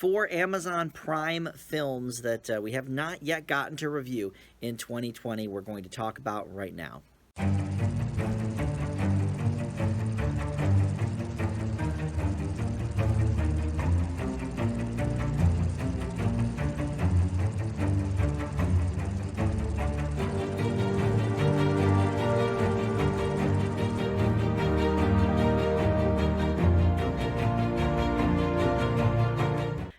4 Amazon Prime films that we have not yet gotten to review in 2020 we're going to talk about right now.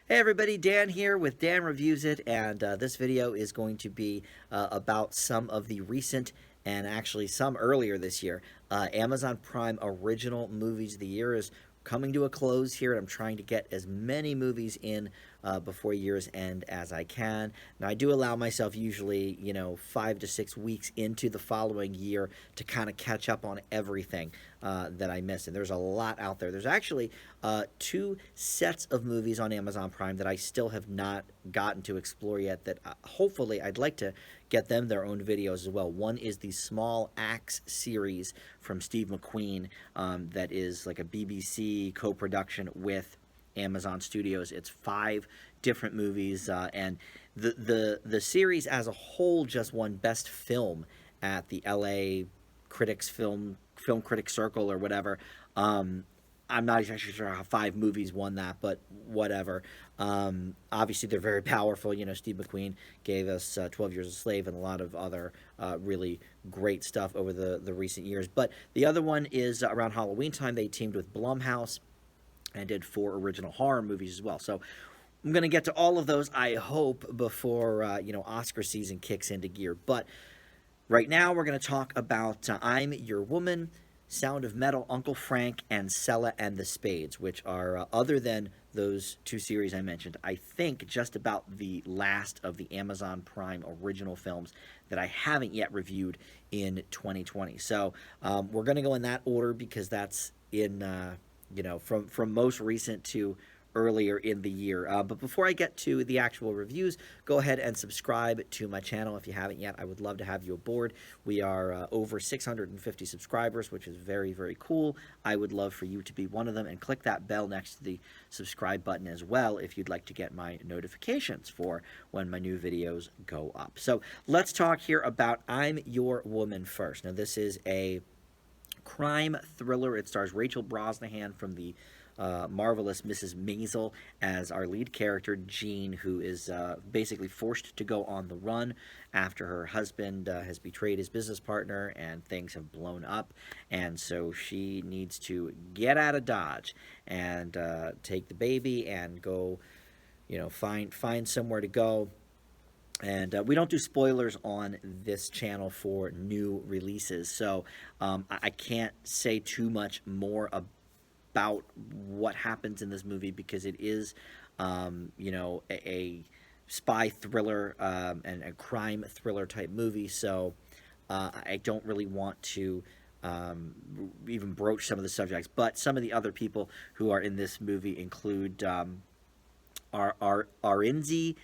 Hey everybody, Dan here with Dan Reviews It, and this video is going to be about some of the recent and actually some earlier this year Amazon Prime original movies. The year is coming to a close here, and I'm trying to get as many movies in before year's end as I can. Now, I do allow myself usually, 5 to 6 weeks into the following year to kind of catch up on everything that I missed. And there's a lot out there. There's actually 2 sets of movies on Amazon Prime that I still have not gotten to explore yet that hopefully I'd like to get them their own videos as well. One is the Small Axe series from Steve McQueen that is like a BBC co-production with Amazon Studios. It's 5 different movies, and the series as a whole just won Best Film at the LA Critics Film Critics Circle or whatever. I'm not exactly sure how 5 movies won that, but whatever. Obviously, they're very powerful. Steve McQueen gave us 12 Years a Slave and a lot of other really great stuff over the recent years. But the other one is around Halloween time. They teamed with Blumhouse and did 4 original horror movies as well. So I'm going to get to all of those, I hope, before Oscar season kicks into gear. But right now, we're going to talk about I'm Your Woman, Sound of Metal, Uncle Frank, and Selah and the Spades, which are, other than those 2 series I mentioned, I think just about the last of the Amazon Prime original films that I haven't yet reviewed in 2020. So we're going to go in that order because that's in, from most recent to earlier in the year. But before I get to the actual reviews, go ahead and subscribe to my channel if you haven't yet. I would love to have you aboard. We are over 650 subscribers, which is very, very cool. I would love for you to be one of them, and click that bell next to the subscribe button as well if you'd like to get my notifications for when my new videos go up. So let's talk here about I'm Your Woman first. Now, this is a crime thriller. It stars Rachel Brosnahan from the marvelous Mrs. Maisel as our lead character, Jean, who is basically forced to go on the run after her husband has betrayed his business partner and things have blown up. And so she needs to get out of Dodge and take the baby and go, find somewhere to go. And we don't do spoilers on this channel for new releases, so I can't say too much more about what happens in this movie because it is, a spy thriller and a crime thriller type movie. So I don't really want to even broach some of the subjects. But some of the other people who are in this movie include Arinze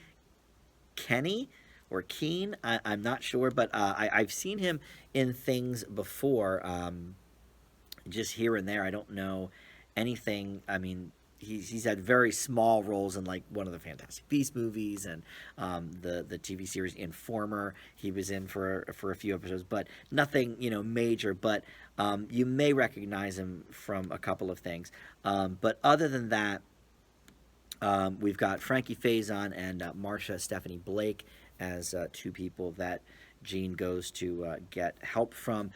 Kenny or Keen, I'm not sure, but I've seen him in things before, just here and there. I don't know anything. I mean, he's had very small roles in like one of the Fantastic Beasts movies and the TV series Informer. He was in for a few episodes, but nothing major. But you may recognize him from a couple of things. But other than that, we've got Frankie Faison and Marsha Stephanie Blake as 2 people that Jean goes to get help from.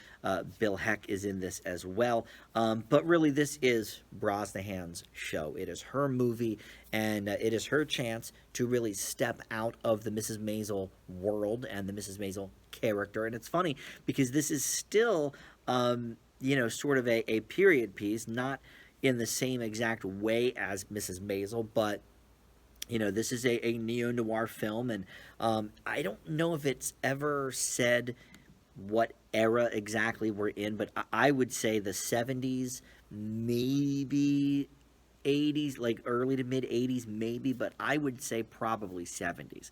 Bill Heck is in this as well. But really, this is Brosnahan's show. It is her movie, and it is her chance to really step out of the Mrs. Maisel world and the Mrs. Maisel character. And it's funny because this is still, sort of a period piece, not in the same exact way as Mrs. Maisel, but this is a neo-noir film, and I don't know if it's ever said what era exactly we're in, but I would say the 70s, maybe 80s, like early to mid-80s, maybe, but I would say probably 70s.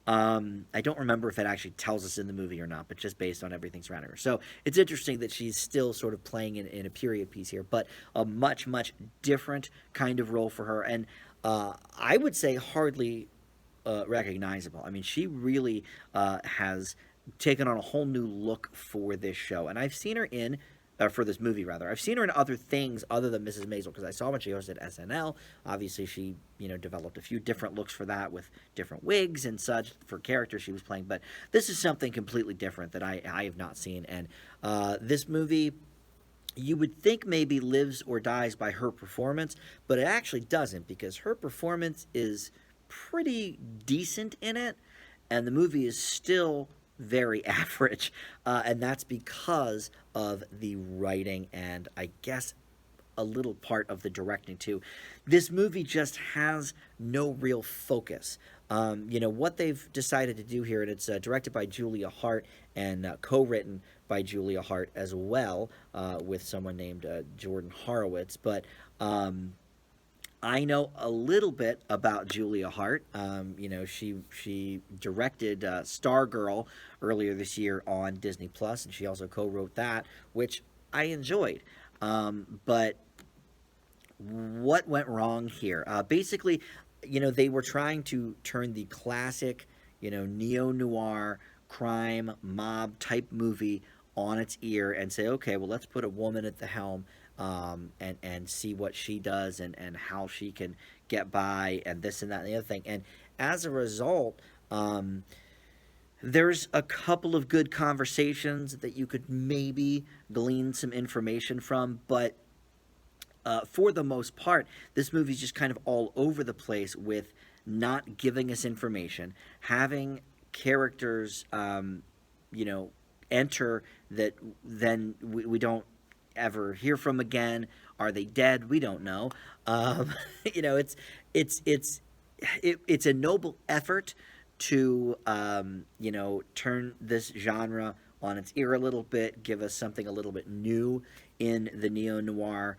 I don't remember if it actually tells us in the movie or not, but just based on everything surrounding her. So it's interesting that she's still sort of playing in a period piece here, but a much, much different kind of role for her. And I would say hardly recognizable. I mean, she really has taken on a whole new look for this show, and I've seen her in. For this movie, rather, I've seen her in other things other than Mrs. Maisel because I saw when she hosted SNL. Obviously, she developed a few different looks for that with different wigs and such for characters she was playing. But this is something completely different that I have not seen, and this movie you would think maybe lives or dies by her performance, but it actually doesn't because her performance is pretty decent in it, and the movie is still very average, and that's because of the writing and I guess a little part of the directing too. This movie just has no real focus. What they've decided to do here, and it's directed by Julia Hart and co-written by Julia Hart as well, with someone named Jordan Horowitz. But I know a little bit about Julia Hart. She directed Stargirl earlier this year on Disney Plus, and she also co-wrote that, which I enjoyed. But what went wrong here? Basically, they were trying to turn the classic, neo-noir crime mob type movie on its ear and say, okay, well, let's put a woman at the helm, and see what she does and how she can get by and this and that and the other thing. And as a result, there's a couple of good conversations that you could maybe glean some information from, but for the most part, this movie's just kind of all over the place with not giving us information, having characters, enter that then we don't ever hear from again. Are they dead? We don't know. It's a noble effort to turn this genre on its ear a little bit, give us something a little bit new in the neo-noir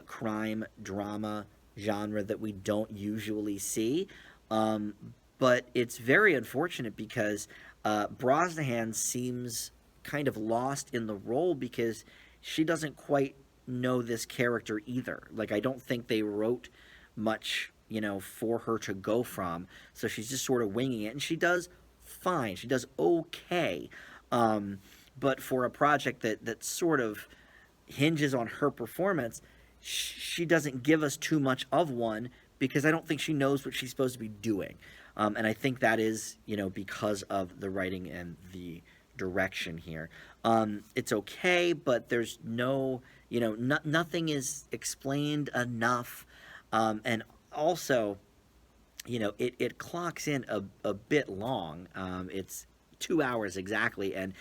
crime drama genre that we don't usually see. But it's very unfortunate because Brosnahan seems kind of lost in the role because she doesn't quite know this character either. Like, I don't think they wrote much, for her to go from. So she's just sort of winging it, and she does fine. She does okay. But for a project that sort of hinges on her performance, she doesn't give us too much of one because I don't think she knows what she's supposed to be doing. And I think that is, because of the writing and the direction here. It's okay, but there's no, nothing is explained enough. And also, it clocks in a bit long. It's 2 hours exactly. And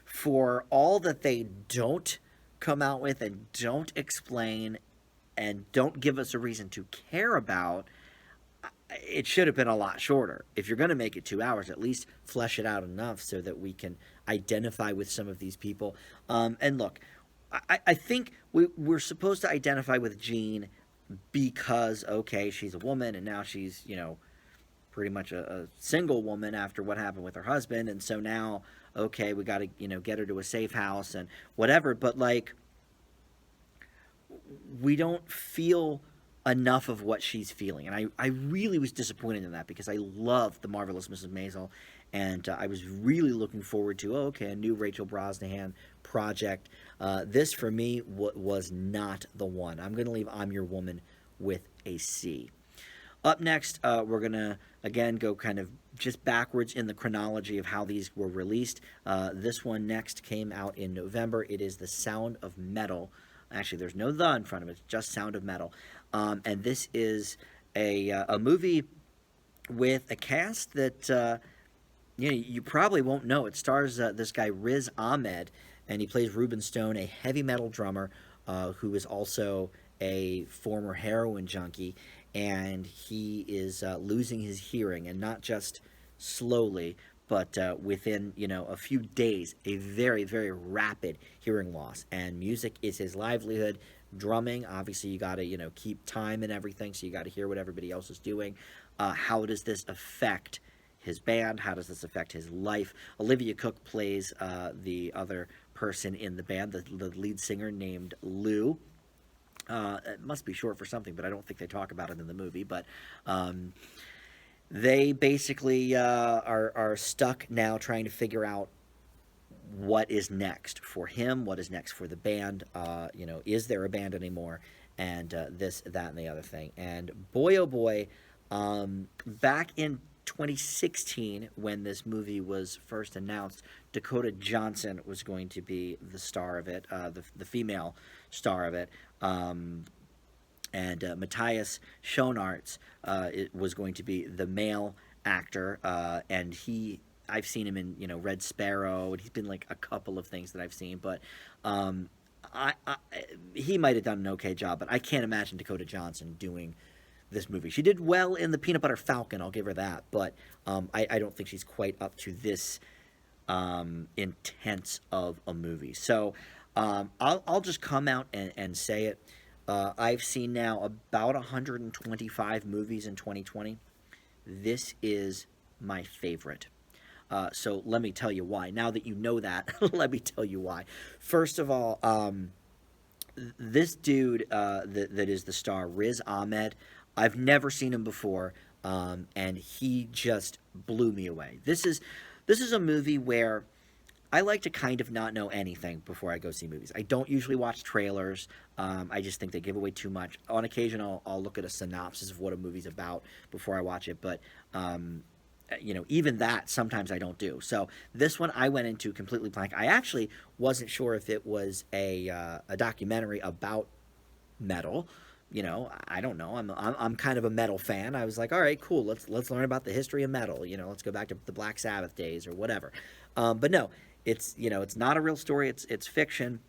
for all that they don't come out with and don't explain and don't give us a reason to care about, it should have been a lot shorter. If you're going to make it 2 hours, at least flesh it out enough so that we can identify with some of these people. And look, I think we're supposed to identify with Jean because, okay, she's a woman and now she's, pretty much a single woman after what happened with her husband. And so now, okay, we got to, get her to a safe house and whatever. But, like, we don't feel enough of what she's feeling. And I really was disappointed in that because I loved The Marvelous Mrs. Maisel, and I was really looking forward to, a new Rachel Brosnahan project. This, for me, was not the one. I'm going to leave I'm Your Woman with a C. Up next, we're going to, again, go kind of just backwards in the chronology of how these were released. This one next came out in November. It is The Sound of Metal. Actually, there's no "the" in front of it. It's just Sound of Metal. And this is a movie with a cast that you probably won't know. It stars this guy Riz Ahmed, and he plays Ruben Stone, a heavy metal drummer who is also a former heroin junkie, and he is losing his hearing, and not just slowly, but within, a few days, a very, very rapid hearing loss. And music is his livelihood. Drumming, obviously, you got to, keep time and everything, so you got to hear what everybody else is doing. How does this affect his band? How does this affect his life? Olivia Cook plays the other person in the band, the lead singer named Lou. It must be short for something, but I don't think they talk about it in the movie. But um, they basically are stuck now trying to figure out what is next for him, what is next for the band. Is there a band anymore? And this, that, and the other thing. And boy, oh boy, back in 2016, when this movie was first announced, Dakota Johnson was going to be the star of it, the female star of it. And Matthias Schoenaerts it was going to be the male actor, and I've seen him in Red Sparrow, and he's been like a couple of things that I've seen, but um, I he might have done an okay job, but I can't imagine Dakota Johnson doing this movie. She did well in the Peanut Butter Falcon, I'll give her that, but I don't think she's quite up to this intense of a movie. So I'll just come out and say it. I've seen now about 125 movies in 2020. This is my favorite. So let me tell you why. Now that you know that, let me tell you why. First of all, this dude that is the star, Riz Ahmed, I've never seen him before, and he just blew me away. This is a movie where I like to kind of not know anything before I go see movies. I don't usually watch trailers. I just think they give away too much. On occasion, I'll look at a synopsis of what a movie's about before I watch it, but even that sometimes I don't do. So this one I went into completely blank. I actually wasn't sure if it was a documentary about metal. I don't know. I'm kind of a metal fan. I was like, all right, cool. Let's learn about the history of metal. Let's go back to the Black Sabbath days or whatever. But no, it's not a real story. It's fiction.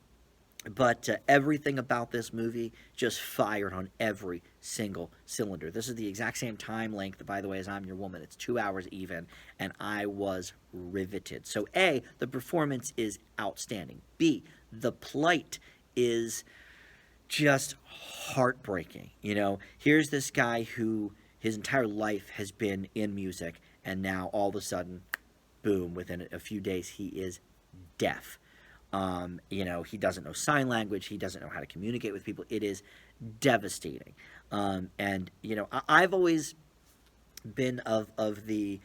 But everything about this movie just fired on every single cylinder. This is the exact same time length, by the way, as I'm Your Woman. It's 2 hours even, and I was riveted. So A, the performance is outstanding. B, the plight is just heartbreaking. Here's this guy who his entire life has been in music, and now all of a sudden, boom, within a few days, he is deaf. He doesn't know sign language. He doesn't know how to communicate with people. It is devastating. I've always been of the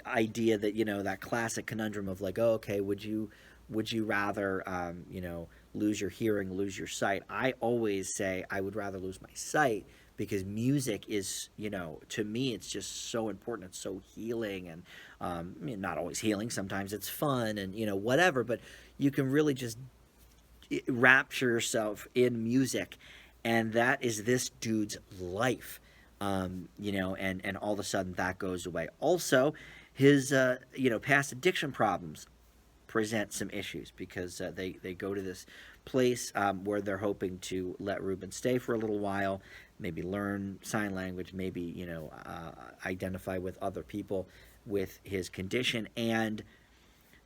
idea that that classic conundrum of like, oh, okay, would you rather lose your hearing, lose your sight? I always say I would rather lose my sight, because music is, to me, it's just so important. It's so healing, and not always healing. Sometimes it's fun and, whatever, but you can really just rapture yourself in music. And that is this dude's life, and all of a sudden that goes away. Also, his, past addiction problems present some issues, because they go to this place where they're hoping to let Ruben stay for a little while, maybe learn sign language, maybe identify with other people with his condition. And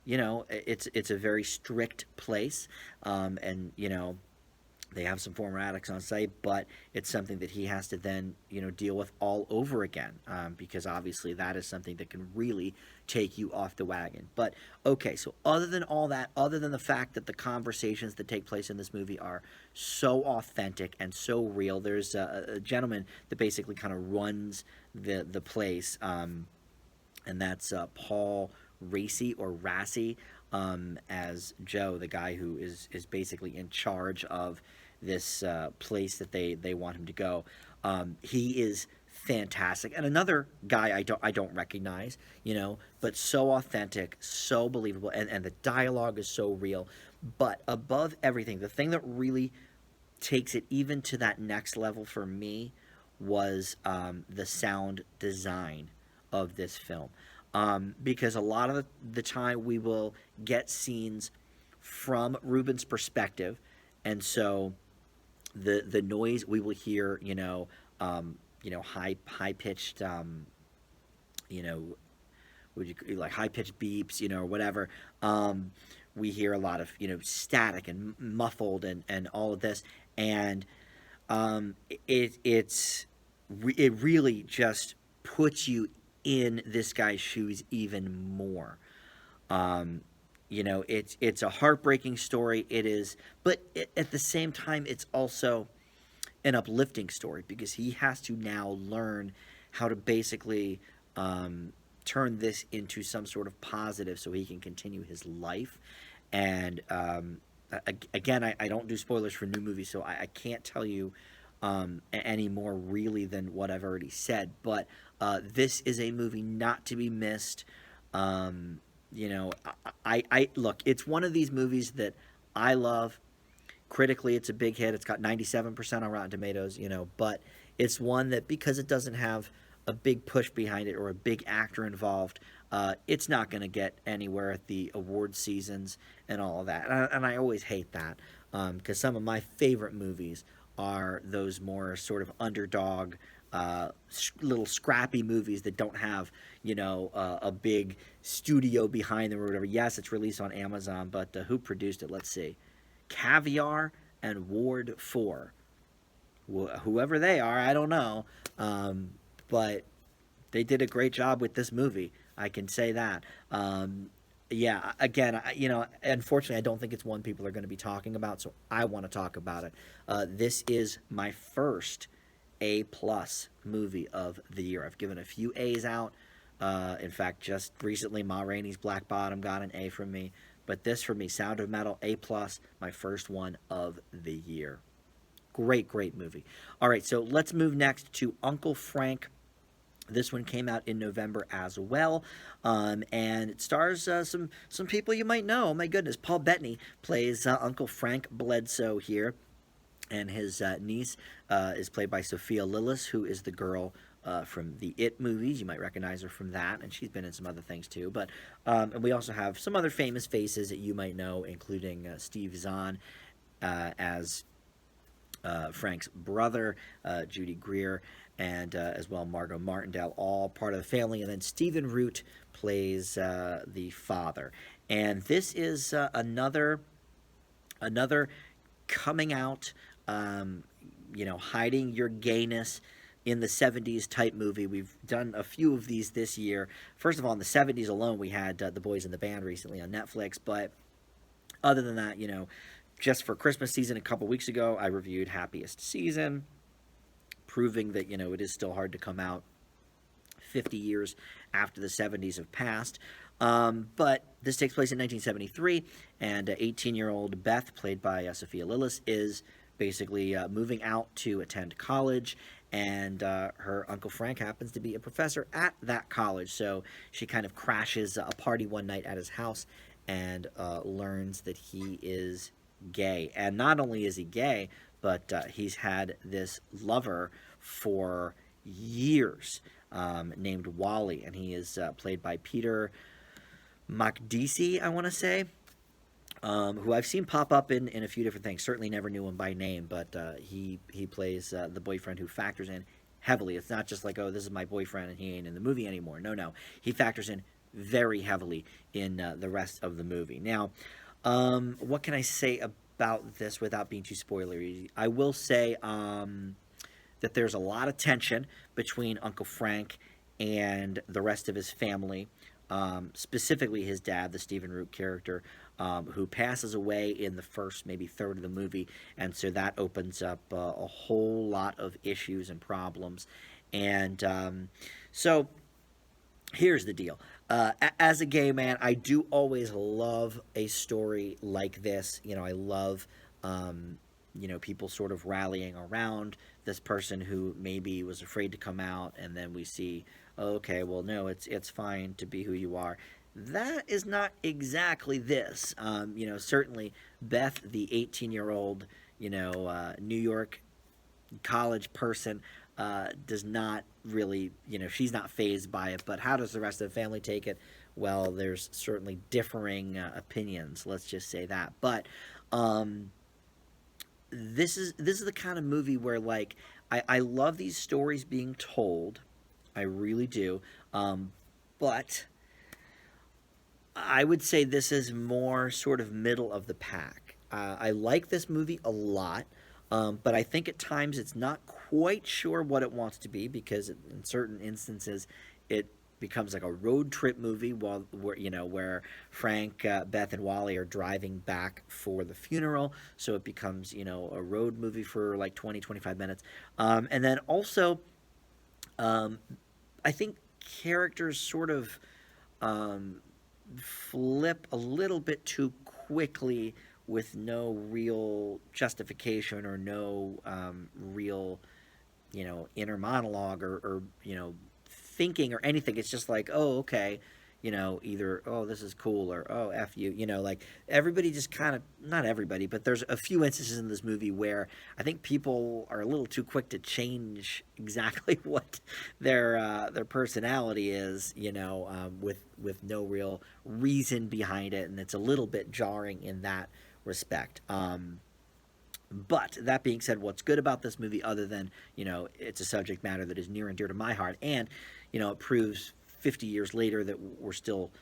it's a very strict place, and they have some former addicts on site, but it's something that he has to then, deal with all over again, because obviously that is something that can really take you off the wagon. But okay, so other than all that, other than the fact that the conversations that take place in this movie are so authentic and so real, there's a gentleman that basically kind of runs the place, and that's Paul Racy or Rassy, as Joe, the guy who is basically in charge of this place that they want him to go. He is fantastic, and another guy I don't recognize, but so authentic, so believable, and the dialogue is so real. But above everything, the thing that really takes it even to that next level for me was the sound design of this film. Because a lot of the time we will get scenes from Ruben's perspective, and so the noise we will hear, high pitched, would you like high pitched beeps, or whatever. We hear a lot of static and muffled and all of this, and it really just puts you in this guy's shoes even more. It's a heartbreaking story. It is, but at the same time, it's also an uplifting story because he has to now learn how to basically turn this into some sort of positive so he can continue his life. And again, I don't do spoilers for new movies, so I can't tell you any more really than what I've already said. But this is a movie not to be missed. Um, I look. It's one of these movies that I love. Critically, it's a big hit. It's got 97% on Rotten Tomatoes, but it's one that because it doesn't have a big push behind it or a big actor involved, it's not going to get anywhere at the award seasons and all of that. And I always hate that because some of my favorite movies are those more sort of underdog, little scrappy movies that don't have, a big studio behind them or whatever. Yes, it's released on Amazon, but who produced it? Let's see. Caviar and Ward 4. Whoever they are, I don't know. But they did a great job with this movie. I can say that. Yeah, again, unfortunately, I don't think it's one people are going to be talking about, so I want to talk about it. This is my first A-plus movie of the year. I've given a few A's out. In fact, just recently, Ma Rainey's Black Bottom got an A from me. But this, for me, Sound of Metal, A+, my first one of the year. Great, great movie. All right, so let's move next to Uncle Frank. This one came out in November as well, and it stars some people you might know. Oh my goodness, Paul Bettany plays Uncle Frank Bledsoe here, and his niece is played by Sophia Lillis, who is the girl from the It movies. You might recognize her from that, and she's been in some other things too. But and we also have some other famous faces that you might know, including Steve Zahn as Frank's brother, Judy Greer, and as well Margot Martindale, all part of the family. And then Stephen Root plays the father. And this is another coming out, hiding your gayness in the 70s type movie. We've done a few of these this year. First of all, in the 70s alone, we had The Boys in the Band recently on Netflix. But other than that, just for Christmas season a couple weeks ago, I reviewed Happiest Season, proving that, it is still hard to come out 50 years after the 70s have passed. But this takes place in 1973, and 18-year-old Beth, played by Sophia Lillis, is basically moving out to attend college, and her Uncle Frank happens to be a professor at that college. So she kind of crashes a party one night at his house and learns that he is gay. And not only is he gay, but he's had this lover for years named Wally, and he is played by Peter Macdisi, I want to say, who I've seen pop up in a few different things. Certainly never knew him by name, but he plays the boyfriend who factors in heavily. It's not just like, oh, this is my boyfriend and he ain't in the movie anymore. No. He factors in very heavily in the rest of the movie. Now, what can I say about this without being too spoilery? I will say that there's a lot of tension between Uncle Frank and the rest of his family, specifically his dad, the Stephen Root character, who passes away in the first maybe third of the movie, and so that opens up a whole lot of issues and problems. And so here's the deal. As a gay man, I do always love a story like this. I love people sort of rallying around this person who maybe was afraid to come out, and then we see, okay, well, no, it's fine to be who you are. That is not exactly this. Certainly Beth, the 18-year-old, New York college person, does not really, she's not fazed by it. But how does the rest of the family take it? Well, there's certainly differing opinions. Let's just say that. But this is the kind of movie where, like, I love these stories being told. I really do. But I would say this is more sort of middle of the pack. I like this movie a lot, but I think at times it's not quite sure what it wants to be, because in certain instances it becomes like a road trip movie where Frank, Beth, and Wally are driving back for the funeral. So it becomes, a road movie for like 20, 25 minutes. And then also, um, I think characters sort of um, flip a little bit too quickly with no real justification or no real, inner monologue or thinking or anything. It's just like, oh, okay, either, oh, this is cool, or oh, F you, like everybody just kind of, not everybody, but there's a few instances in this movie where I think people are a little too quick to change exactly what their personality is, with no real reason behind it, and it's a little bit jarring in that respect. But that being said, what's good about this movie, other than, it's a subject matter that is near and dear to my heart, and, it proves 50 years later that we're still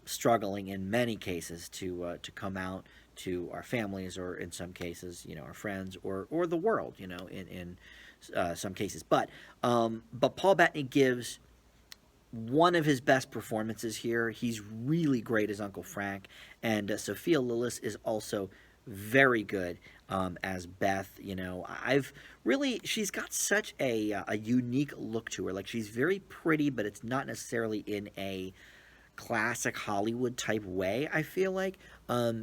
struggling in many cases to come out to our families, or in some cases, our friends, or the world, in some cases. But Paul Bettany gives one of his best performances here. He's really great as Uncle Frank, and Sophia Lillis is also very good as Beth. She's got such a unique look to her. Like, she's very pretty, but it's not necessarily in a classic Hollywood type way, I feel like.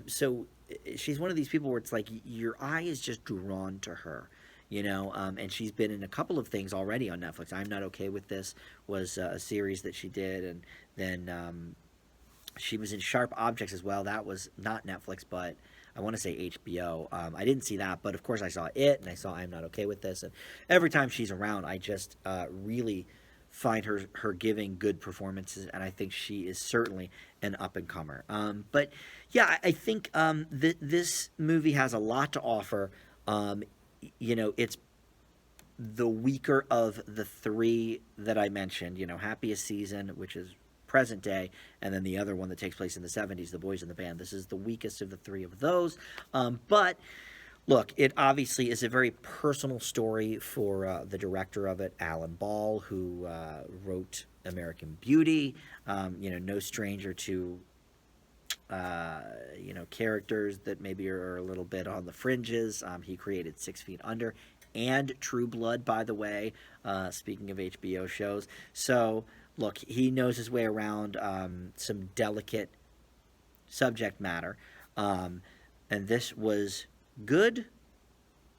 So she's one of these people where it's like your eye is just drawn to her. And she's been in a couple of things already on Netflix. I'm Not Okay With This was a series that she did, and then she was in Sharp Objects as well. That was not Netflix, but I want to say HBO. I didn't see that, but of course I saw it, and I saw I'm Not Okay With This. And every time she's around, I just really find her giving good performances, and I think she is certainly an up-and-comer. But yeah, I think this movie has a lot to offer. It's the weaker of the three that I mentioned. Happiest Season, which is present day, and then the other one that takes place in the 70s, The Boys in the Band. This is the weakest of the three of those. But look, it obviously is a very personal story for the director of it, Alan Ball, who wrote American Beauty. No stranger to characters that maybe are a little bit on the fringes. He created 6 Feet Under and True Blood, by the way, speaking of HBO shows. So, look, he knows his way around some delicate subject matter. And this was good,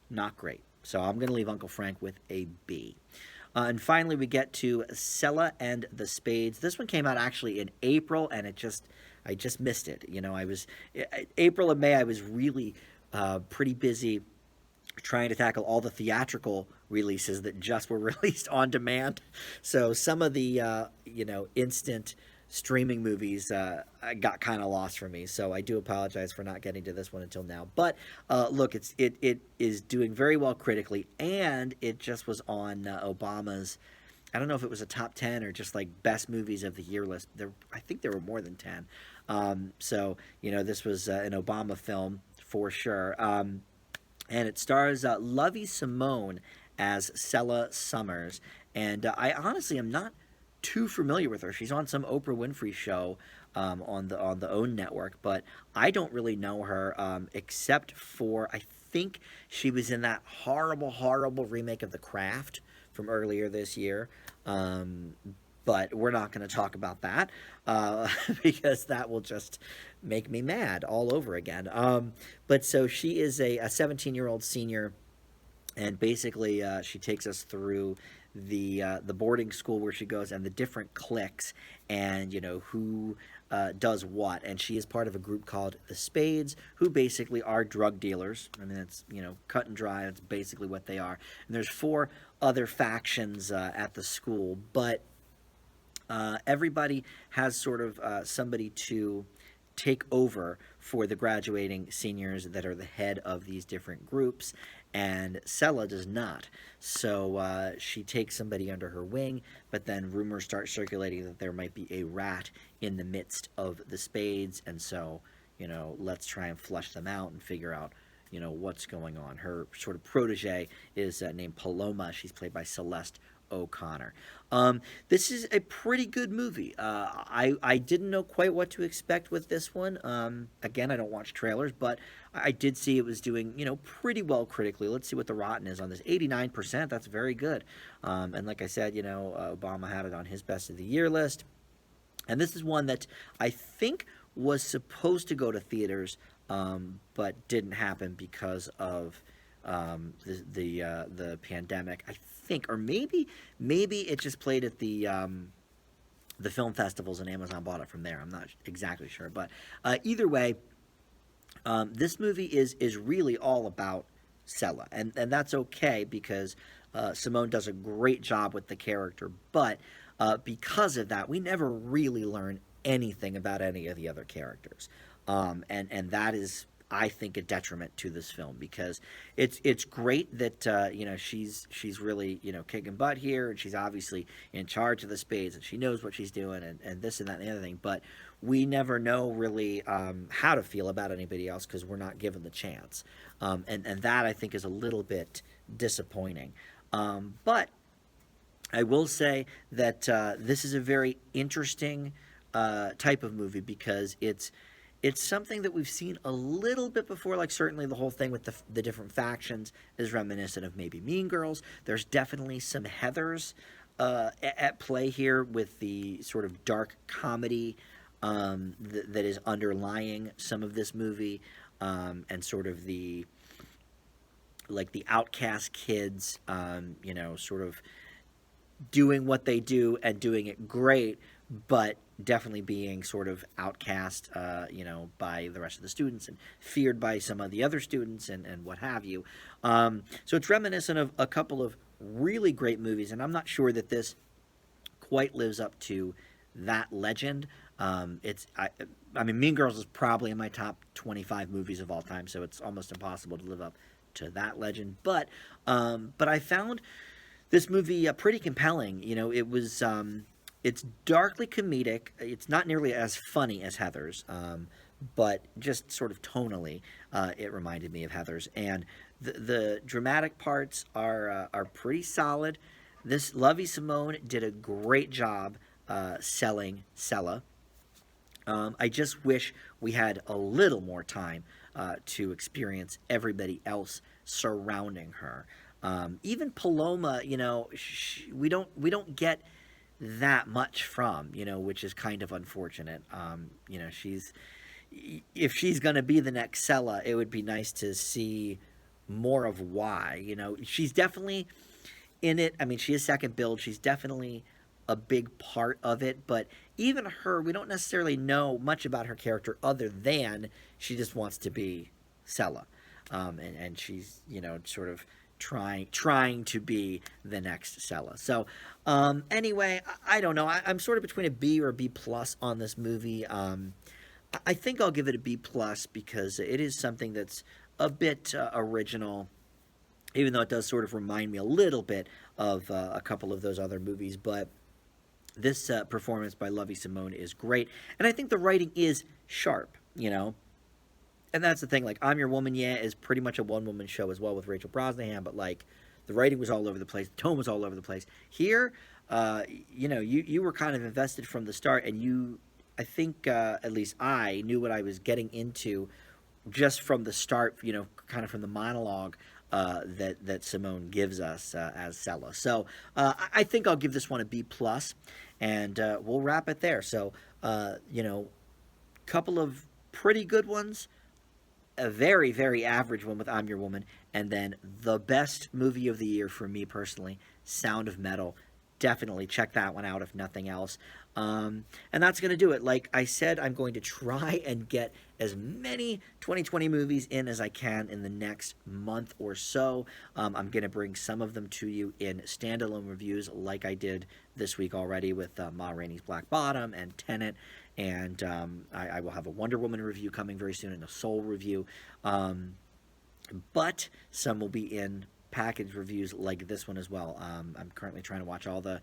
not great. So I'm going to leave Uncle Frank with a B. And finally, we get to Selah and the Spades. This one came out actually in April, and I just missed it. April and May, I was really pretty busy trying to tackle all the theatrical releases that just were released on demand. So some of the, instant streaming movies got kind of lost for me. So I do apologize for not getting to this one until now. But look, it is doing very well critically, and it just was on Obama's, I don't know if it was a top 10 or just like best movies of the year list. I think there were more than 10. So, this was an Obama film for sure. And it stars Lovey Simone as Selah Summers. And I honestly am not too familiar with her. She's on some Oprah Winfrey show on the OWN network, but I don't really know her except for, I think she was in that horrible, horrible remake of The Craft from earlier this year. But we're not going to talk about that because that will just make me mad all over again. But so she is a 17-year-old senior, and basically she takes us through the boarding school where she goes and the different cliques, and who does what. And she is part of a group called the Spades, who basically are drug dealers. I mean, it's cut and dry. It's basically what they are. And there's 4 other factions at the school, but everybody has sort of somebody to take over for the graduating seniors that are the head of these different groups, and Selah does not. So she takes somebody under her wing, but then rumors start circulating that there might be a rat in the midst of the Spades, and so, let's try and flush them out and figure out, what's going on. Her sort of protege is named Paloma. She's played by Celeste O'Connor. This is a pretty good movie. I didn't know quite what to expect with this one. Again, I don't watch trailers, but I did see it was doing, pretty well critically. Let's see what the Rotten is on this. 89%. That's very good. And like I said, Obama had it on his best of the year list. And this is one that I think was supposed to go to theaters, but didn't happen because of the pandemic. I think, or maybe it just played at the film festivals and Amazon bought it from there. I'm not exactly sure, but either way, this movie is really all about Selah, and that's okay because Simone does a great job with the character, but because of that, we never really learn anything about any of the other characters, and that is, I think, a detriment to this film because it's great that she's really kicking butt here, and she's obviously in charge of the Spades, and she knows what she's doing, and this and that and the other thing, but we never know really how to feel about anybody else because we're not given the chance, and that I think is a little bit disappointing, but I will say that this is a very interesting type of movie because it's something that we've seen a little bit before, like certainly the whole thing with the different factions is reminiscent of maybe Mean Girls. There's definitely some Heathers at play here with the sort of dark comedy that is underlying some of this movie, and sort of the outcast kids, sort of doing what they do and doing it great, but definitely being sort of outcast, by the rest of the students and feared by some of the other students and what have you. So it's reminiscent of a couple of really great movies, and I'm not sure that this quite lives up to that legend. I mean, Mean Girls is probably in my top 25 movies of all time, so it's almost impossible to live up to that legend. But I found this movie pretty compelling. It was it's darkly comedic. It's not nearly as funny as Heathers, but just sort of tonally, it reminded me of Heathers. And the dramatic parts are pretty solid. This Lovie Simone did a great job selling Selah. I just wish we had a little more time to experience everybody else surrounding her. Even Paloma, we don't get that much from, which is kind of unfortunate. If she's going to be the next Selah, it would be nice to see more of why. She's definitely in it. I mean, she is second build. She's definitely a big part of it, but even her, we don't necessarily know much about her character other than she just wants to be Selah, and she's sort of trying to be the next Selah. So anyway, I don't know. I'm sort of between a B or a B plus on this movie. I think I'll give it a B plus because it is something that's a bit original, even though it does sort of remind me a little bit of a couple of those other movies. But this performance by Lovie Simone is great, and I think the writing is sharp, And that's the thing, like, I'm Your Woman, yeah, is pretty much a one-woman show as well with Rachel Brosnahan, but, like, the writing was all over the place, the tone was all over the place. Here, you were kind of invested from the start, and I think, at least I knew what I was getting into just from the start, kind of from the monologue that Simone gives us as Selah. So I think I'll give this one a B+, and we'll wrap it there. So, couple of pretty good ones, a very, very average one with I'm Your Woman, and then the best movie of the year for me personally, Sound of Metal. Definitely check that one out if nothing else. And that's going to do it. Like I said, I'm going to try and get as many 2020 movies in as I can in the next month or so. I'm going to bring some of them to you in standalone reviews like I did this week already with Ma Rainey's Black Bottom and Tenet. And I will have a Wonder Woman review coming very soon and a Soul review. But some will be in package reviews like this one as well. I'm currently trying to watch all the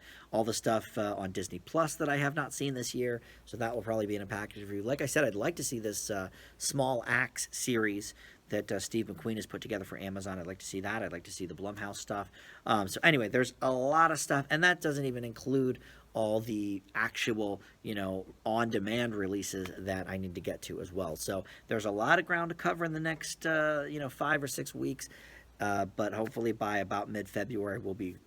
stuff on Disney Plus that I have not seen this year, so that will probably be in a package review. Like I said, I'd like to see this Small Axe series that Steve McQueen has put together for Amazon. I'd like to see that. I'd like to see the Blumhouse stuff. So anyway, there's a lot of stuff, and that doesn't even include all the actual, on-demand releases that I need to get to as well. So there's a lot of ground to cover in the next, 5 or 6 weeks. But hopefully by about mid-February, we'll be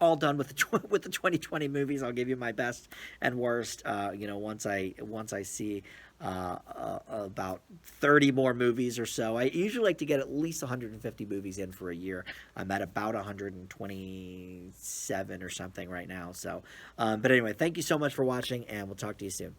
all done with the 2020 movies. I'll give you my best and worst. Once I see about 30 more movies or so. I usually like to get at least 150 movies in for a year. I'm at about 127 or something right now. So, but anyway, thank you so much for watching, and we'll talk to you soon.